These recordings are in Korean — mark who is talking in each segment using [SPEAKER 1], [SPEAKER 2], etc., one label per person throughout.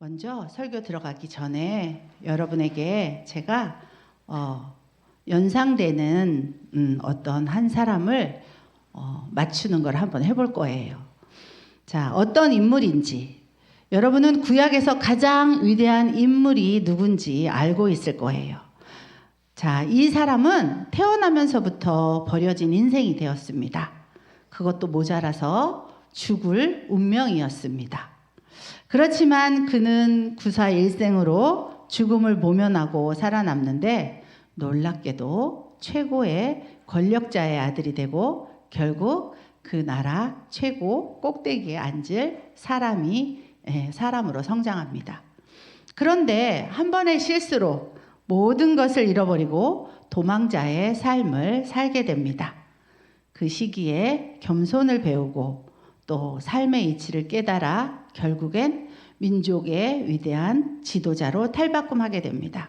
[SPEAKER 1] 먼저 설교 들어가기 전에 여러분에게 제가 연상되는 어떤 한 사람을 맞추는 걸 한번 해볼 거예요. 자, 어떤 인물인지 여러분은 구약에서 가장 위대한 인물이 누군지 알고 있을 거예요. 자, 이 사람은 태어나면서부터 버려진 인생이 되었습니다. 그것도 모자라서 죽을 운명이었습니다. 그렇지만 그는 구사일생으로 죽음을 모면하고 살아남는데 놀랍게도 최고의 권력자의 아들이 되고 결국 그 나라 최고 꼭대기에 앉을 사람으로 성장합니다. 그런데 한 번의 실수로 모든 것을 잃어버리고 도망자의 삶을 살게 됩니다. 그 시기에 겸손을 배우고 또 삶의 이치를 깨달아 결국엔 민족의 위대한 지도자로 탈바꿈하게 됩니다.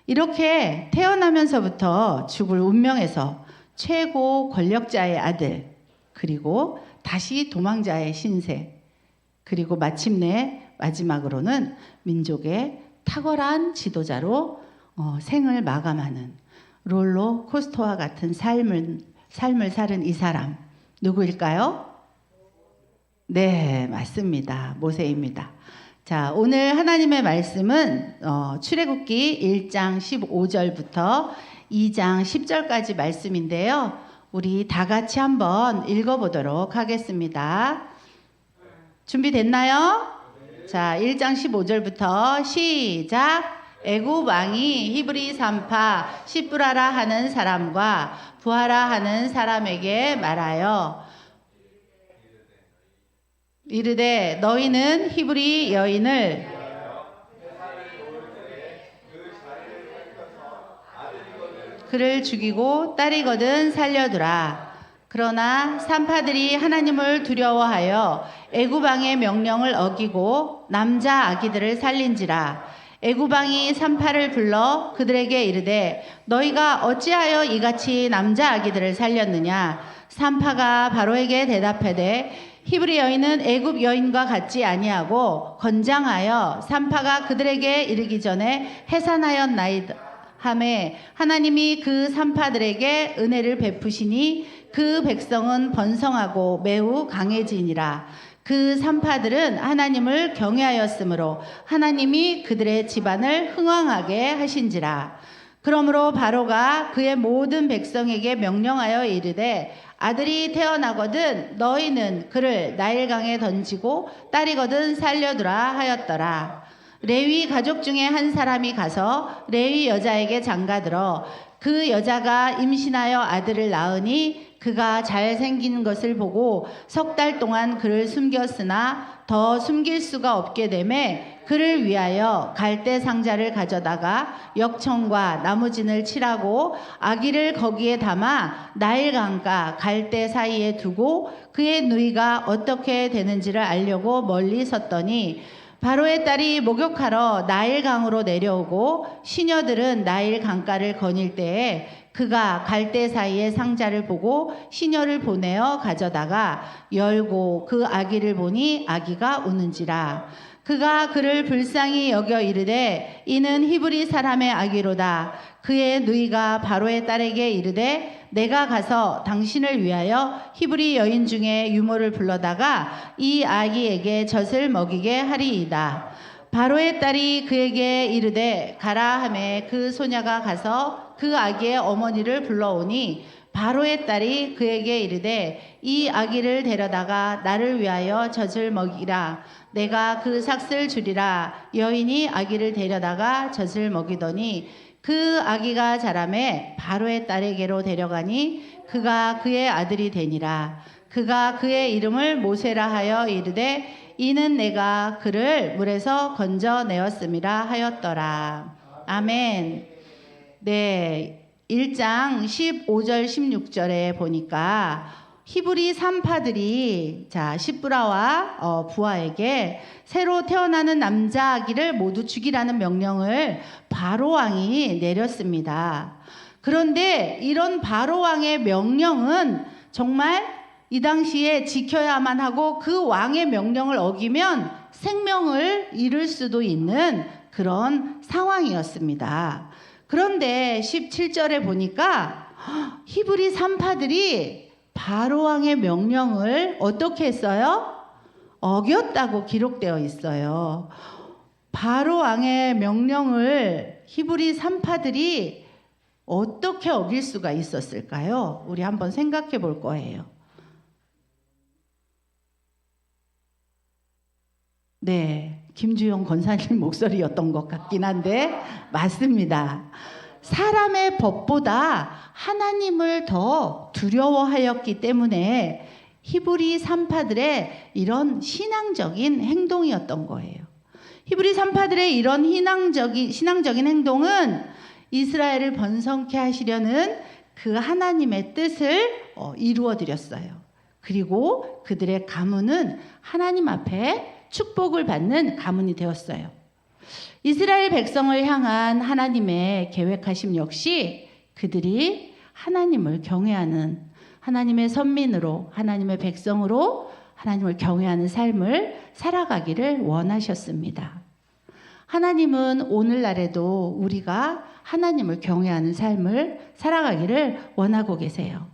[SPEAKER 1] 이렇게 태어나면서부터 죽을 운명에서 최고 권력자의 아들, 그리고 다시 도망자의 신세, 그리고 마침내 마지막으로는 민족의 탁월한 지도자로 생을 마감하는 롤러 코스터와 같은 삶을 사는 이 사람 누구일까요? 네, 맞습니다. 모세입니다. 자, 오늘 하나님의 말씀은 출애굽기 1장 15절부터 2장 10절까지 말씀인데요. 우리 다 같이 한번 읽어보도록 하겠습니다. 준비됐나요? 자, 1장 15절부터 시작! 애굽 왕이 히브리 산파 시브라라 하는 사람과 부하라 하는 사람에게 말하여 이르되 너희는 히브리 여인을 그를 죽이고 딸이거든 살려두라. 그러나 산파들이 하나님을 두려워하여 애굽 왕의 명령을 어기고 남자 아기들을 살린지라. 애굽 왕이 산파를 불러 그들에게 이르되 너희가 어찌하여 이같이 남자 아기들을 살렸느냐. 산파가 바로에게 대답하되 히브리 여인은 애굽 여인과 같지 아니하고 건장하여 산파가 그들에게 이르기 전에 해산하였나이다 하매 하나님이 그 산파들에게 은혜를 베푸시니 그 백성은 번성하고 매우 강해지니라. 그 산파들은 하나님을 경외하였으므로 하나님이 그들의 집안을 흥왕하게 하신지라. 그러므로 바로가 그의 모든 백성에게 명령하여 이르되 아들이 태어나거든 너희는 그를 나일강에 던지고 딸이거든 살려두라 하였더라. 레위 가족 중에 한 사람이 가서 레위 여자에게 장가들어 그 여자가 임신하여 아들을 낳으니 그가 잘생긴 것을 보고 석 달 동안 그를 숨겼으나 더 숨길 수가 없게 되매 그를 위하여 갈대 상자를 가져다가 역청과 나무진을 칠하고 아기를 거기에 담아 나일강과 갈대 사이에 두고 그의 누이가 어떻게 되는지를 알려고 멀리 섰더니 바로의 딸이 목욕하러 나일강으로 내려오고 시녀들은 나일 강가를 거닐 때에 그가 갈대 사이에 상자를 보고 시녀를 보내어 가져다가 열고 그 아기를 보니 아기가 우는지라. 그가 그를 불쌍히 여겨 이르되 이는 히브리 사람의 아기로다. 그의 누이가 바로의 딸에게 이르되 내가 가서 당신을 위하여 히브리 여인 중에 유모를 불러다가 이 아기에게 젖을 먹이게 하리이다. 바로의 딸이 그에게 이르되 가라 하매 그 소녀가 가서 그 아기의 어머니를 불러오니 바로의 딸이 그에게 이르되 이 아기를 데려다가 나를 위하여 젖을 먹이라. 내가 그 삭슬 주리라. 여인이 아기를 데려다가 젖을 먹이더니 그 아기가 자라매 바로의 딸에게로 데려가니 그가 그의 아들이 되니라. 그가 그의 이름을 모세라 하여 이르되 이는 내가 그를 물에서 건져내었음이라 하였더라. 아멘. 네, 1장 15절 16절에 보니까 히브리 산파들이 시브라와 부하에게 새로 태어나는 남자 아기를 모두 죽이라는 명령을 바로 왕이 내렸습니다. 그런데 이런 바로 왕의 명령은 정말 이 당시에 지켜야만 하고 그 왕의 명령을 어기면 생명을 잃을 수도 있는 그런 상황이었습니다. 그런데 17절에 보니까 히브리 산파들이 바로왕의 명령을 어떻게 했어요? 어겼다고 기록되어 있어요. 바로왕의 명령을 히브리 산파들이 어떻게 어길 수가 있었을까요? 우리 한번 생각해 볼 거예요. 네, 김주영 권사님 목소리였던 것 같긴 한데 맞습니다. 사람의 법보다 하나님을 더 두려워하였기 때문에 히브리 산파들의 이런 신앙적인 행동이었던 거예요. 히브리 산파들의 이런 신앙적인 행동은 이스라엘을 번성케 하시려는 그 하나님의 뜻을 이루어 드렸어요. 그리고 그들의 가문은 하나님 앞에 축복을 받는 가문이 되었어요. 이스라엘 백성을 향한 하나님의 계획하심 역시 그들이 하나님을 경외하는 하나님의 선민으로 하나님의 백성으로 하나님을 경외하는 삶을 살아가기를 원하셨습니다. 하나님은 오늘날에도 우리가 하나님을 경외하는 삶을 살아가기를 원하고 계세요.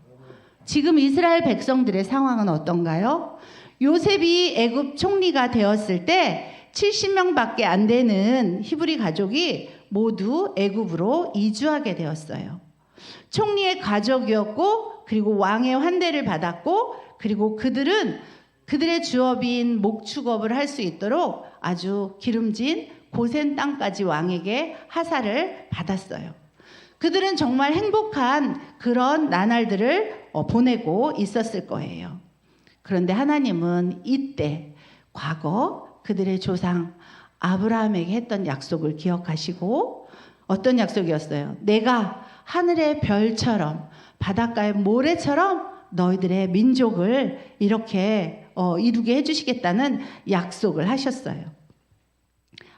[SPEAKER 1] 지금 이스라엘 백성들의 상황은 어떤가요? 요셉이 애굽 총리가 되었을 때 70명밖에 안 되는 히브리 가족이 모두 애굽으로 이주하게 되었어요. 총리의 가족이었고 그리고 왕의 환대를 받았고 그리고 그들은 그들의 주업인 목축업을 할 수 있도록 아주 기름진 고센 땅까지 왕에게 하사를 받았어요. 그들은 정말 행복한 그런 나날들을 보내고 있었을 거예요. 그런데 하나님은 이때 과거 그들의 조상 아브라함에게 했던 약속을 기억하시고 어떤 약속이었어요? 내가 하늘의 별처럼 바닷가의 모래처럼 너희들의 민족을 이렇게 이루게 해주시겠다는 약속을 하셨어요.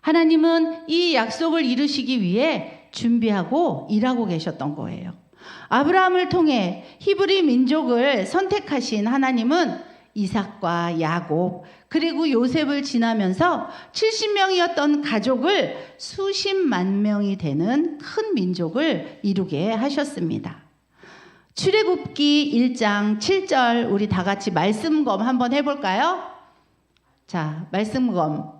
[SPEAKER 1] 하나님은 이 약속을 이루시기 위해 준비하고 일하고 계셨던 거예요. 아브라함을 통해 히브리 민족을 선택하신 하나님은 이삭과 야곱 그리고 요셉을 지나면서 70명이었던 가족을 수십만 명이 되는 큰 민족을 이루게 하셨습니다. 출애굽기 1장 7절 우리 다 같이 말씀검 한번 해볼까요? 자, 말씀검.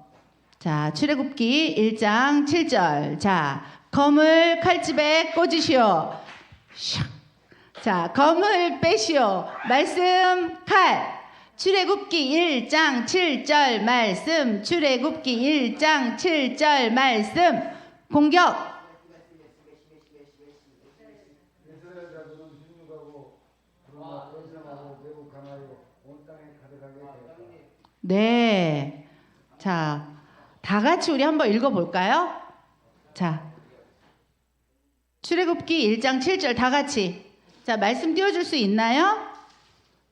[SPEAKER 1] 자, 출애굽기 1장 7절. 자, 검을 칼집에 꽂으시오. 자, 검을 빼시오. 말씀 칼. 출애굽기 1장 7절 말씀. 출애굽기 1장 7절 말씀. 공격. 네. 자, 다 같이 우리 한번 읽어볼까요? 자, 출애굽기 1장 7절 다 같이. 자, 말씀 띄워줄 수 있나요?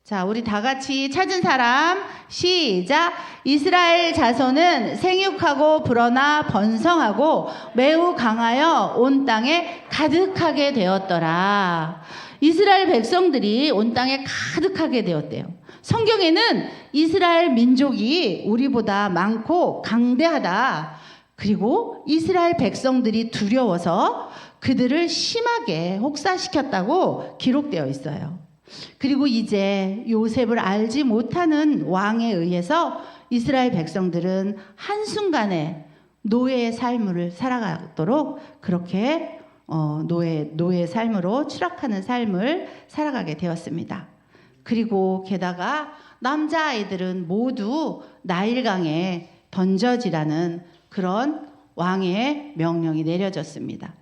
[SPEAKER 1] 자, 우리 다 같이 찾은 사람 시작. 이스라엘 자손은 생육하고 불어나 번성하고 매우 강하여 온 땅에 가득하게 되었더라. 이스라엘 백성들이 온 땅에 가득하게 되었대요. 성경에는 이스라엘 민족이 우리보다 많고 강대하다. 그리고 이스라엘 백성들이 두려워서 그들을 심하게 혹사시켰다고 기록되어 있어요. 그리고 이제 요셉을 알지 못하는 왕에 의해서 이스라엘 백성들은 한순간에 노예의 삶을 살아가도록 그렇게 노예의 삶으로 추락하는 삶을 살아가게 되었습니다. 그리고 게다가 남자아이들은 모두 나일강에 던져지라는 그런 왕의 명령이 내려졌습니다.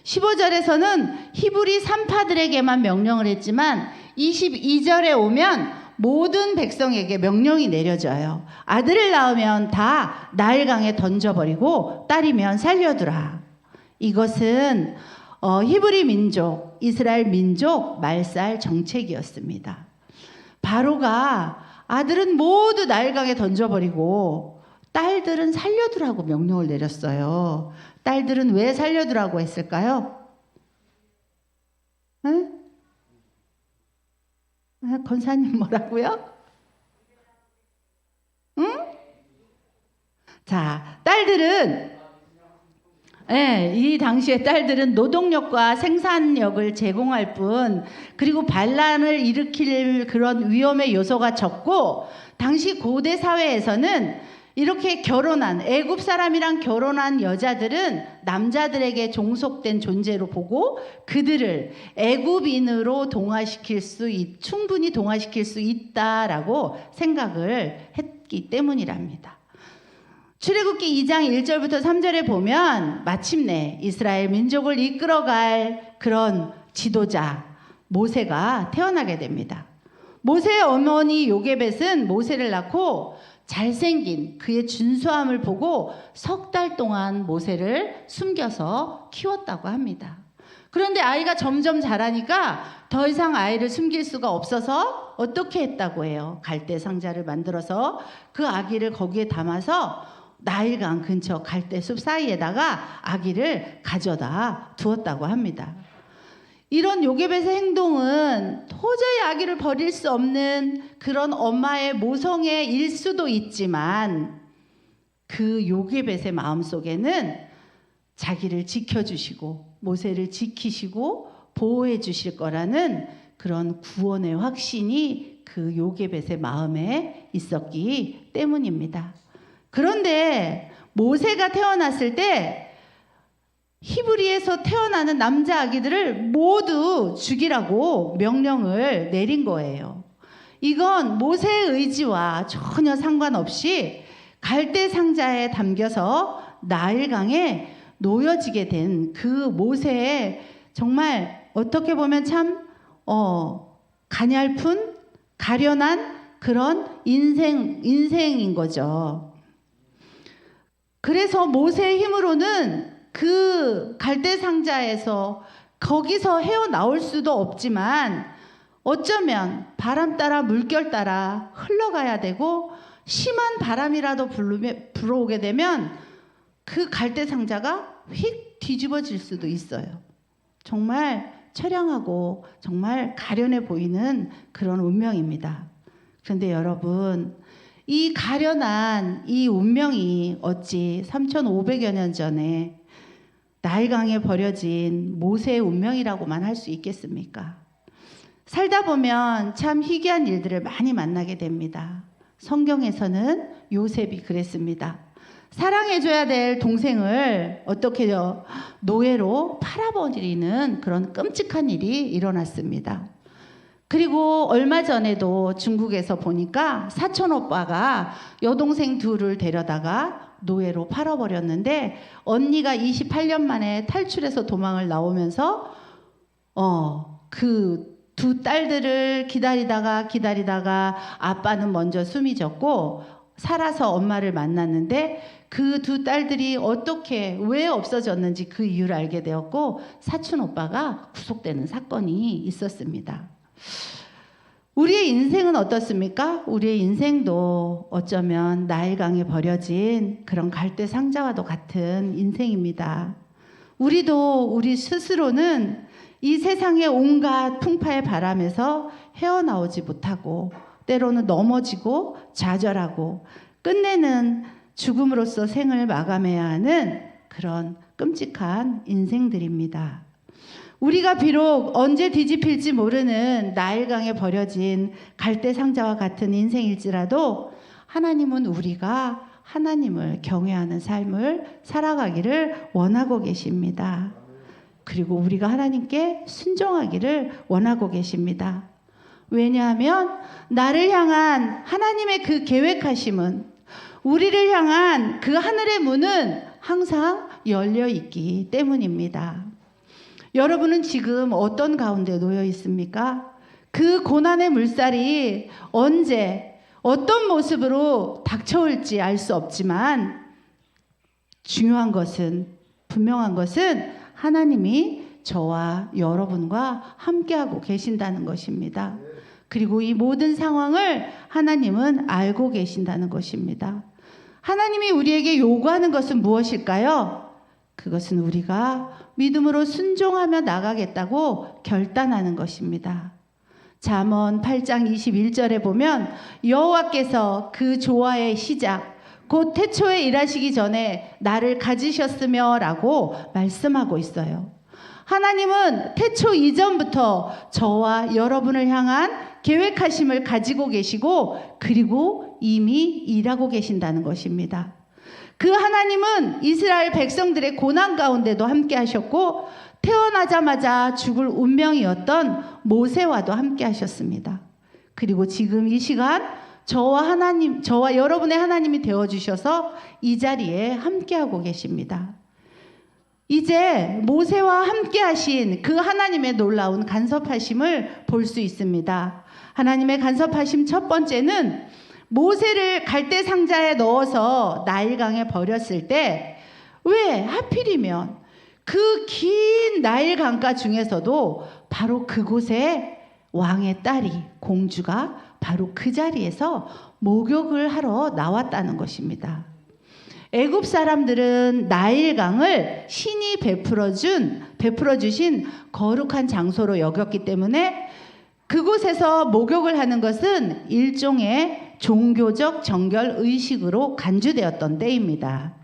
[SPEAKER 1] 15절에서는 히브리 산파들에게만 명령을 했지만 22절에 오면 모든 백성에게 명령이 내려져요. 아들을 낳으면 다 나일강에 던져버리고 딸이면 살려두라. 이것은 히브리 민족, 이스라엘 민족 말살 정책이었습니다. 바로가 아들은 모두 나일강에 던져버리고 딸들은 살려두라고 명령을 내렸어요. 딸들은 왜 살려두라고 했을까요? 응? 권사님 뭐라고요? 응? 자, 딸들은 이 당시의 딸들은 노동력과 생산력을 제공할 뿐, 그리고 반란을 일으킬 그런 위험의 요소가 적고, 당시 고대 사회에서는 이렇게 결혼한, 애굽 사람이랑 결혼한 여자들은 남자들에게 종속된 존재로 보고 그들을 애굽인으로 충분히 동화시킬 수 있다라고 생각을 했기 때문이랍니다. 출애굽기 2장 1절부터 3절에 보면 마침내 이스라엘 민족을 이끌어갈 그런 지도자 모세가 태어나게 됩니다. 모세의 어머니 요게벳은 모세를 낳고 잘생긴 그의 준수함을 보고 석 달 동안 모세를 숨겨서 키웠다고 합니다. 그런데 아이가 점점 자라니까 더 이상 아이를 숨길 수가 없어서 어떻게 했다고 해요? 갈대 상자를 만들어서 그 아기를 거기에 담아서 나일강 근처 갈대숲 사이에다가 아기를 가져다 두었다고 합니다. 이런 요게벳의 행동은 도저히 아기를 버릴 수 없는 그런 엄마의 모성애일 수도 있지만, 그 요게벳의 마음속에는 자기를 지켜주시고 모세를 지키시고 보호해 주실 거라는 그런 구원의 확신이 그 요게벳의 마음에 있었기 때문입니다. 그런데 모세가 태어났을 때 히브리에서 태어나는 남자 아기들을 모두 죽이라고 명령을 내린 거예요. 이건 모세의 의지와 전혀 상관없이 갈대 상자에 담겨서 나일강에 놓여지게 된 그 모세의 정말 어떻게 보면 참 가냘픈 가련한 그런 인생인 거죠. 그래서 모세의 힘으로는 그 갈대 상자에서 거기서 헤어나올 수도 없지만, 어쩌면 바람 따라 물결 따라 흘러가야 되고, 심한 바람이라도 불어오게 되면 그 갈대 상자가 휙 뒤집어질 수도 있어요. 정말 처량하고 정말 가련해 보이는 그런 운명입니다. 그런데 여러분, 이 가련한 이 운명이 어찌 3,500여 년 전에 나일강에 버려진 모세의 운명이라고만 할 수 있겠습니까? 살다 보면 참 희귀한 일들을 많이 만나게 됩니다. 성경에서는 요셉이 그랬습니다. 사랑해줘야 될 동생을 어떻게요? 노예로 팔아버리는 그런 끔찍한 일이 일어났습니다. 그리고 얼마 전에도 중국에서 보니까 사촌 오빠가 여동생 둘을 데려다가 노예로 팔아버렸는데, 언니가 28년 만에 탈출해서 도망을 나오면서 그 두 딸들을 기다리다가 아빠는 먼저 숨이 졌고 살아서 엄마를 만났는데, 그 두 딸들이 왜 없어졌는지 그 이유를 알게 되었고 사촌 오빠가 구속되는 사건이 있었습니다. 우리의 인생은 어떻습니까? 우리의 인생도 어쩌면 나일강에 버려진 그런 갈대 상자와도 같은 인생입니다. 우리도 우리 스스로는 이 세상의 온갖 풍파의 바람에서 헤어나오지 못하고, 때로는 넘어지고 좌절하고 끝내는 죽음으로써 생을 마감해야 하는 그런 끔찍한 인생들입니다. 우리가 비록 언제 뒤집힐지 모르는 나일강에 버려진 갈대 상자와 같은 인생일지라도, 하나님은 우리가 하나님을 경외하는 삶을 살아가기를 원하고 계십니다. 그리고 우리가 하나님께 순종하기를 원하고 계십니다. 왜냐하면 나를 향한 하나님의 그 계획하심은, 우리를 향한 그 하늘의 문은 항상 열려 있기 때문입니다. 여러분은 지금 어떤 가운데 놓여 있습니까? 그 고난의 물살이 언제 어떤 모습으로 닥쳐올지 알 수 없지만, 분명한 것은 하나님이 저와 여러분과 함께하고 계신다는 것입니다. 그리고 이 모든 상황을 하나님은 알고 계신다는 것입니다. 하나님이 우리에게 요구하는 것은 무엇일까요? 그것은 우리가 믿음으로 순종하며 나가겠다고 결단하는 것입니다. 잠언 8장 21절에 보면 여호와께서 그 조화의 시작 곧 태초에 일하시기 전에 나를 가지셨으며 라고 말씀하고 있어요. 하나님은 태초 이전부터 저와 여러분을 향한 계획하심을 가지고 계시고 그리고 이미 일하고 계신다는 것입니다. 그 하나님은 이스라엘 백성들의 고난 가운데도 함께 하셨고 태어나자마자 죽을 운명이었던 모세와도 함께 하셨습니다. 그리고 지금 이 시간 저와 여러분의 하나님이 되어주셔서 이 자리에 함께하고 계십니다. 이제 모세와 함께 하신 그 하나님의 놀라운 간섭하심을 볼 수 있습니다. 하나님의 간섭하심 첫 번째는 모세를 갈대 상자에 넣어서 나일강에 버렸을 때 왜 하필이면 그 긴 나일 강가 중에서도 바로 그곳에 왕의 딸이 공주가 바로 그 자리에서 목욕을 하러 나왔다는 것입니다. 애굽 사람들은 나일강을 신이 베풀어 주신 거룩한 장소로 여겼기 때문에 그곳에서 목욕을 하는 것은 일종의 종교적 정결 의식으로 간주되었던 때입니다.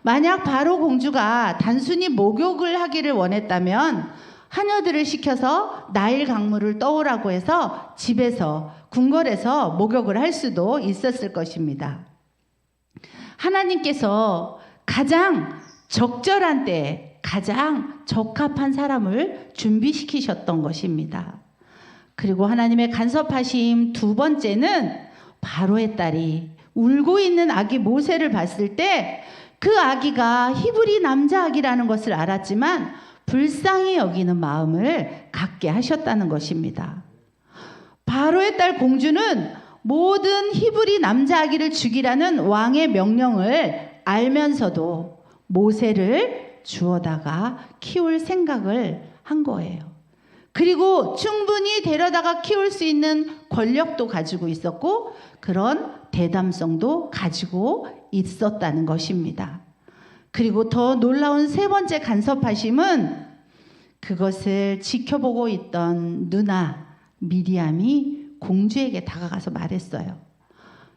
[SPEAKER 1] 만약 바로 공주가 단순히 목욕을 하기를 원했다면 하녀들을 시켜서 나일 강물을 떠오라고 해서 집에서 궁궐에서 목욕을 할 수도 있었을 것입니다. 하나님께서 가장 적절한 때에 가장 적합한 사람을 준비시키셨던 것입니다. 그리고 하나님의 간섭하심 두 번째는 바로의 딸이 울고 있는 아기 모세를 봤을 때 그 아기가 히브리 남자 아기라는 것을 알았지만 불쌍히 여기는 마음을 갖게 하셨다는 것입니다. 바로의 딸 공주는 모든 히브리 남자 아기를 죽이라는 왕의 명령을 알면서도 모세를 주워다가 키울 생각을 한 거예요. 그리고 충분히 데려다가 키울 수 있는 권력도 가지고 있었고 그런 대담성도 가지고 있었다는 것입니다. 그리고 더 놀라운 세 번째 간섭하심은 그것을 지켜보고 있던 누나 미리암이 공주에게 다가가서 말했어요.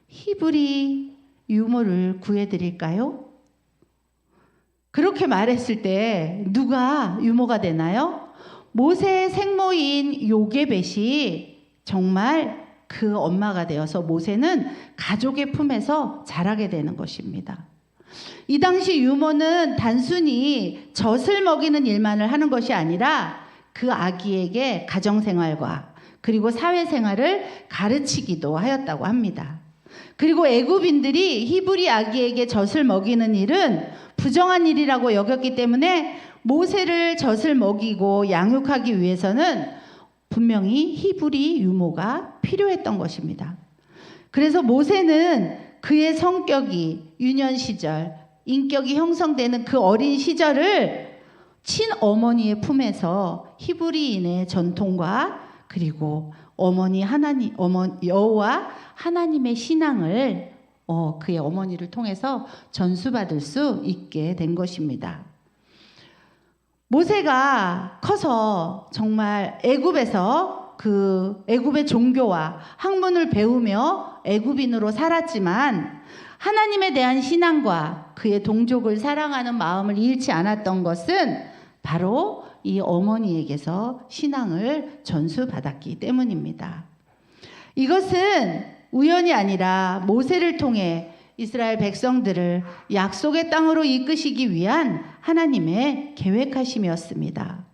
[SPEAKER 1] 히브리 유모를 구해드릴까요? 그렇게 말했을 때 누가 유모가 되나요? 모세의 생모인 요게벳이 정말 그 엄마가 되어서 모세는 가족의 품에서 자라게 되는 것입니다. 이 당시 유모는 단순히 젖을 먹이는 일만을 하는 것이 아니라 그 아기에게 가정생활과 그리고 사회생활을 가르치기도 하였다고 합니다. 그리고 애굽인들이 히브리 아기에게 젖을 먹이는 일은 부정한 일이라고 여겼기 때문에 모세를 젖을 먹이고 양육하기 위해서는 분명히 히브리 유모가 필요했던 것입니다. 그래서 모세는 그의 성격이 유년 시절, 인격이 형성되는 그 어린 시절을 친어머니의 품에서 히브리인의 전통과 그리고 여호와 하나님의 신앙을 그의 어머니를 통해서 전수받을 수 있게 된 것입니다. 모세가 커서 정말 애굽에서 그 애굽의 종교와 학문을 배우며 애굽인으로 살았지만 하나님에 대한 신앙과 그의 동족을 사랑하는 마음을 잃지 않았던 것은 바로 이 어머니에게서 신앙을 전수받았기 때문입니다. 이것은 우연이 아니라 모세를 통해 이스라엘 백성들을 약속의 땅으로 이끄시기 위한 하나님의 계획하심이었습니다.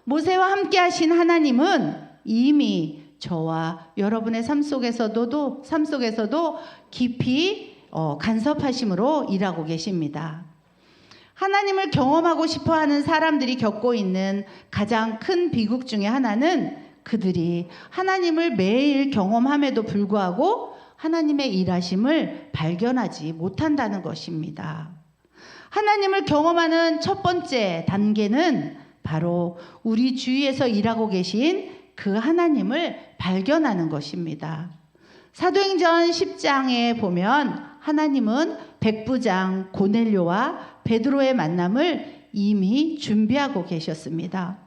[SPEAKER 1] 모세와 함께 하신 하나님은 이미 저와 여러분의 삶 속에서도 깊이 간섭하심으로 일하고 계십니다. 하나님을 경험하고 싶어하는 사람들이 겪고 있는 가장 큰 비극 중에 하나는 그들이 하나님을 매일 경험함에도 불구하고 하나님의 일하심을 발견하지 못한다는 것입니다. 하나님을 경험하는 첫 번째 단계는 바로 우리 주위에서 일하고 계신 그 하나님을 발견하는 것입니다. 사도행전 10장에 보면 하나님은 백부장 고넬료와 베드로의 만남을 이미 준비하고 계셨습니다.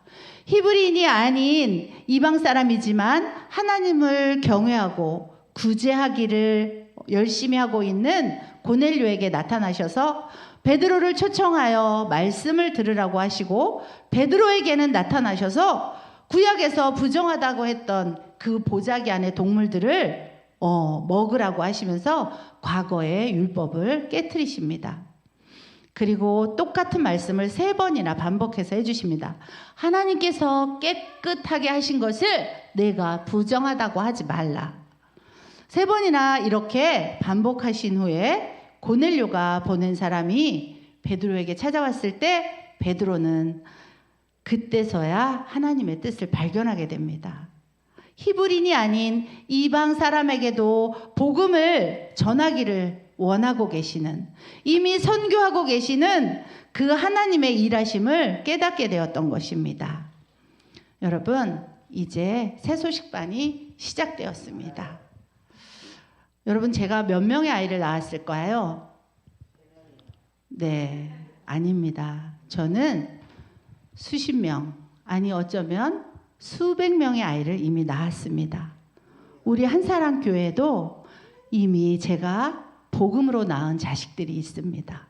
[SPEAKER 1] 히브리인이 아닌 이방 사람이지만 하나님을 경외하고 구제하기를 열심히 하고 있는 고넬료에게 나타나셔서 베드로를 초청하여 말씀을 들으라고 하시고, 베드로에게는 나타나셔서 구약에서 부정하다고 했던 그 보자기 안의 동물들을 먹으라고 하시면서 과거의 율법을 깨트리십니다. 그리고 똑같은 말씀을 3번이나 반복해서 해주십니다. 하나님께서 깨끗하게 하신 것을 내가 부정하다고 하지 말라. 3번이나 이렇게 반복하신 후에 고넬료가 보낸 사람이 베드로에게 찾아왔을 때 베드로는 그때서야 하나님의 뜻을 발견하게 됩니다. 히브리인이 아닌 이방 사람에게도 복음을 전하기를 원하고 계시는, 이미 선교하고 계시는 그 하나님의 일하심을 깨닫게 되었던 것입니다. 여러분, 이제 새 소식반이 시작되었습니다. 여러분, 제가 몇 명의 아이를 낳았을까요? 네, 아닙니다. 저는 수십 명, 아니 어쩌면 수백 명의 아이를 이미 낳았습니다. 우리 한사랑 교회도 이미 제가 복음으로 낳은 자식들이 있습니다.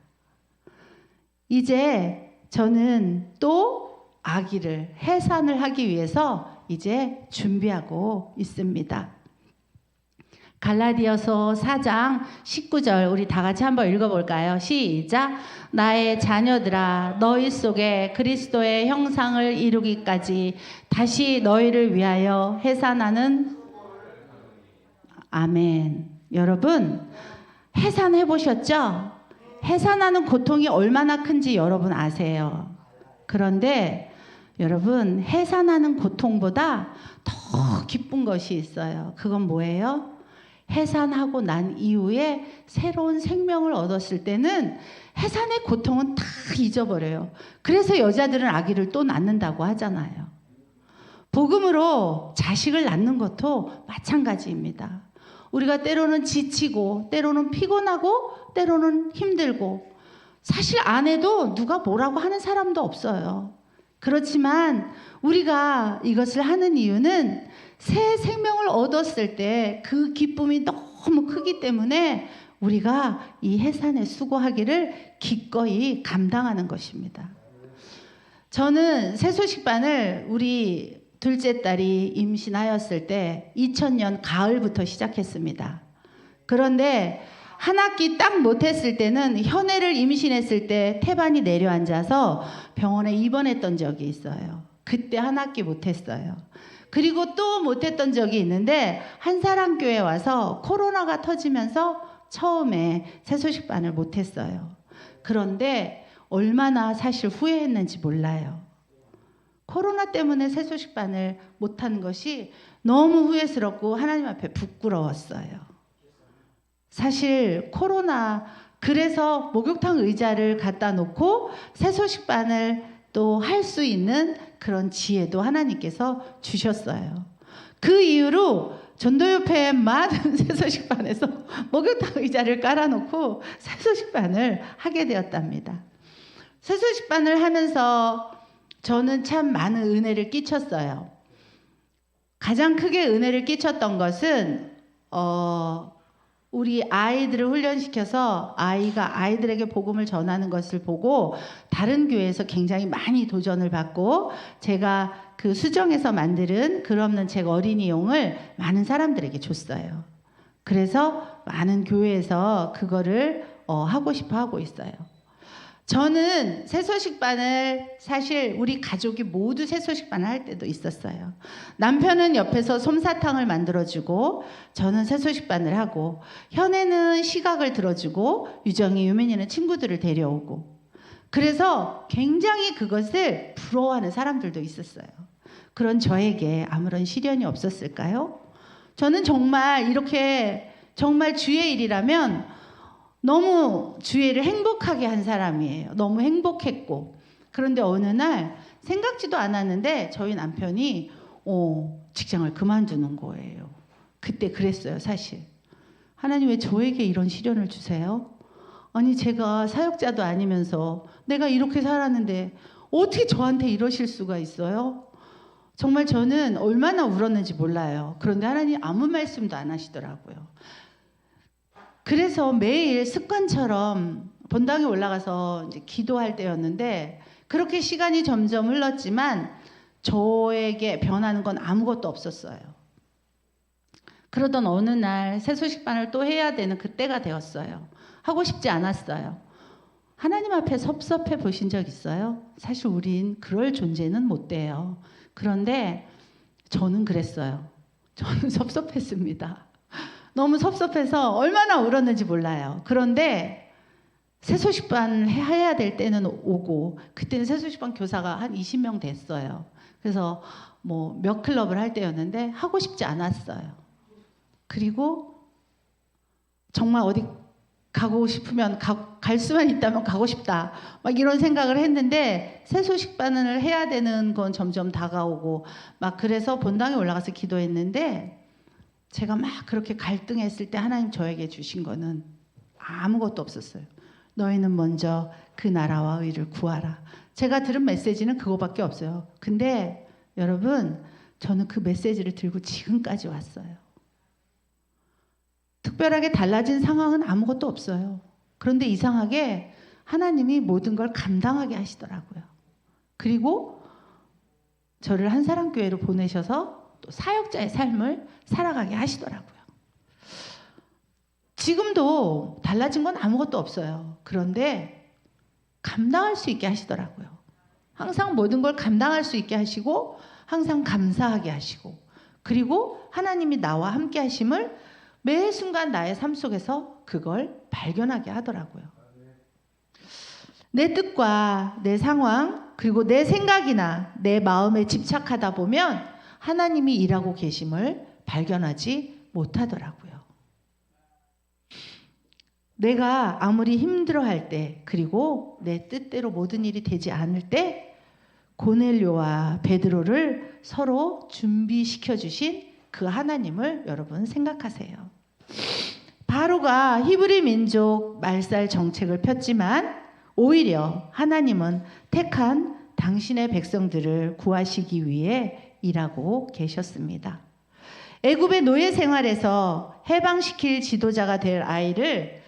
[SPEAKER 1] 이제 저는 또 아기를 해산을 하기 위해서 이제 준비하고 있습니다. 갈라디아서 4장 19절 우리 다 같이 한번 읽어볼까요? 시작! 나의 자녀들아, 너희 속에 그리스도의 형상을 이루기까지 다시 너희를 위하여 해산하는. 아멘. 여러분, 해산해 보셨죠? 해산하는 고통이 얼마나 큰지 여러분 아세요? 그런데 여러분, 해산하는 고통보다 더 기쁜 것이 있어요. 그건 뭐예요? 해산하고 난 이후에 새로운 생명을 얻었을 때는 해산의 고통은 다 잊어버려요. 그래서 여자들은 아기를 또 낳는다고 하잖아요. 복음으로 자식을 낳는 것도 마찬가지입니다. 우리가 때로는 지치고, 때로는 피곤하고, 때로는 힘들고, 사실 안 해도 누가 뭐라고 하는 사람도 없어요. 그렇지만 우리가 이것을 하는 이유는 새 생명을 얻었을 때 그 기쁨이 너무 크기 때문에 우리가 이 해산에 수고하기를 기꺼이 감당하는 것입니다. 저는 새소식반을 우리 둘째 딸이 임신하였을 때 2000년 가을부터 시작했습니다. 그런데 한 학기 딱 못했을 때는 현애를 임신했을 때 태반이 내려앉아서 병원에 입원했던 적이 있어요. 그때 한 학기 못했어요. 그리고 또 못했던 적이 있는데 한사랑교회 와서 코로나가 터지면서 처음에 새소식반을 못했어요. 그런데 얼마나 사실 후회했는지 몰라요. 코로나 때문에 새소식반을 못한 것이 너무 후회스럽고 하나님 앞에 부끄러웠어요. 사실 코로나, 그래서 목욕탕 의자를 갖다 놓고 새소식반을 또 할 수 있는 그런 지혜도 하나님께서 주셨어요. 그 이후로 전도협회 많은 새소식반에서 목욕탕 의자를 깔아놓고 새소식반을 하게 되었답니다. 새소식반을 하면서 저는 참 많은 은혜를 끼쳤어요. 가장 크게 은혜를 끼쳤던 것은 우리 아이들을 훈련시켜서 아이가 아이들에게 복음을 전하는 것을 보고 다른 교회에서 굉장히 많이 도전을 받고, 제가 그 수정해서 만든 글 없는 책 어린이용을 많은 사람들에게 줬어요. 그래서 많은 교회에서 그거를 하고 싶어 하고 있어요. 저는 새소식반을 사실 우리 가족이 모두 새소식반을 할 때도 있었어요. 남편은 옆에서 솜사탕을 만들어주고 저는 새소식반을 하고, 현애는 시각을 들어주고 유정이, 유민이는 친구들을 데려오고, 그래서 굉장히 그것을 부러워하는 사람들도 있었어요. 그런 저에게 아무런 시련이 없었을까요? 저는 정말 이렇게 정말 주의 일이라면 너무 주애를 행복하게 한 사람이에요. 너무 행복했고. 그런데 어느 날 생각지도 않았는데 저희 남편이 직장을 그만두는 거예요. 그때 그랬어요, 사실. 하나님 왜 저에게 이런 시련을 주세요? 아니, 제가 사역자도 아니면서 내가 이렇게 살았는데 어떻게 저한테 이러실 수가 있어요? 정말 저는 얼마나 울었는지 몰라요. 그런데 하나님 아무 말씀도 안 하시더라고요. 그래서 매일 습관처럼 본당에 올라가서 이제 기도할 때였는데 그렇게 시간이 점점 흘렀지만 저에게 변하는 건 아무것도 없었어요. 그러던 어느 날 새소식반을 또 해야 되는 그때가 되었어요. 하고 싶지 않았어요. 하나님 앞에 섭섭해 보신 적 있어요? 사실 우린 그럴 존재는 못 돼요. 그런데 저는 그랬어요. 저는 섭섭했습니다. 너무 섭섭해서 얼마나 울었는지 몰라요. 그런데 새소식반 해야 될 때는 오고, 그때는 새소식반 교사가 한 20명 됐어요. 그래서 뭐 몇 클럽을 할 때였는데 하고 싶지 않았어요. 그리고 정말 어디 가고 싶으면 갈 수만 있다면 가고 싶다, 막 이런 생각을 했는데 새소식반을 해야 되는 건 점점 다가오고 막 그래서 본당에 올라가서 기도했는데 제가 막 그렇게 갈등했을 때 하나님 저에게 주신 거는 아무것도 없었어요. 너희는 먼저 그 나라와 의를 구하라. 제가 들은 메시지는 그거밖에 없어요. 근데 여러분, 저는 그 메시지를 들고 지금까지 왔어요. 특별하게 달라진 상황은 아무것도 없어요. 그런데 이상하게 하나님이 모든 걸 감당하게 하시더라고요. 그리고 저를 한사람교회로 보내셔서 또 사역자의 삶을 살아가게 하시더라고요. 지금도 달라진 건 아무것도 없어요. 그런데 감당할 수 있게 하시더라고요. 항상 모든 걸 감당할 수 있게 하시고 항상 감사하게 하시고, 그리고 하나님이 나와 함께 하심을 매 순간 나의 삶 속에서 그걸 발견하게 하더라고요. 내 뜻과 내 상황 그리고 내 생각이나 내 마음에 집착하다 보면 하나님이 일하고 계심을 발견하지 못하더라고요. 내가 아무리 힘들어할 때, 그리고 내 뜻대로 모든 일이 되지 않을 때 고넬료와 베드로를 서로 준비시켜 주신 그 하나님을 여러분 생각하세요. 바로가 히브리 민족 말살 정책을 폈지만 오히려 하나님은 택한 당신의 백성들을 구하시기 위해 일하고 계셨습니다. 애굽의 노예 생활에서 해방시킬 지도자가 될 아이를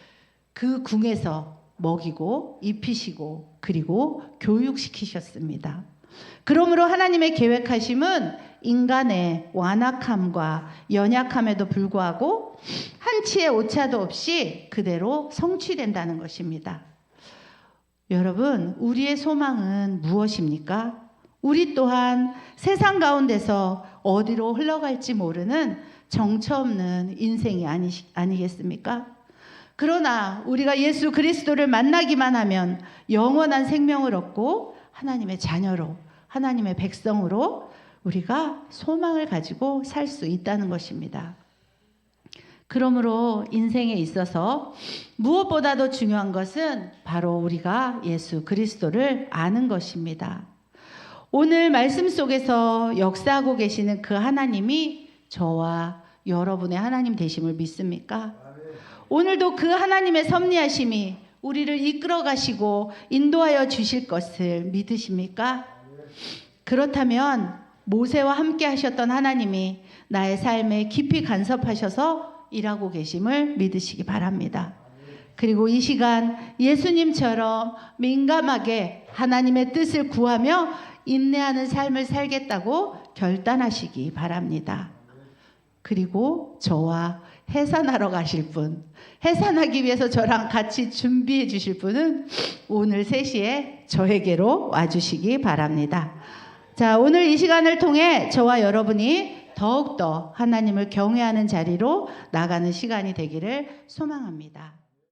[SPEAKER 1] 그 궁에서 먹이고 입히시고 그리고 교육시키셨습니다. 그러므로 하나님의 계획하심은 인간의 완악함과 연약함에도 불구하고 한치의 오차도 없이 그대로 성취된다는 것입니다. 여러분, 우리의 소망은 무엇입니까? 우리 또한 세상 가운데서 어디로 흘러갈지 모르는 정처 없는 인생이 아니겠습니까? 그러나 우리가 예수 그리스도를 만나기만 하면 영원한 생명을 얻고 하나님의 자녀로, 하나님의 백성으로 우리가 소망을 가지고 살 수 있다는 것입니다. 그러므로 인생에 있어서 무엇보다도 중요한 것은 바로 우리가 예수 그리스도를 아는 것입니다. 오늘 말씀 속에서 역사하고 계시는 그 하나님이 저와 여러분의 하나님 되심을 믿습니까? 오늘도 그 하나님의 섭리하심이 우리를 이끌어 가시고 인도하여 주실 것을 믿으십니까? 그렇다면 모세와 함께 하셨던 하나님이 나의 삶에 깊이 간섭하셔서 일하고 계심을 믿으시기 바랍니다. 그리고 이 시간 예수님처럼 민감하게 하나님의 뜻을 구하며 인내하는 삶을 살겠다고 결단하시기 바랍니다. 그리고 저와 해산하러 가실 분, 해산하기 위해서 저랑 같이 준비해 주실 분은 오늘 3시에 저에게로 와주시기 바랍니다. 자, 오늘 이 시간을 통해 저와 여러분이 더욱더 하나님을 경외하는 자리로 나가는 시간이 되기를 소망합니다.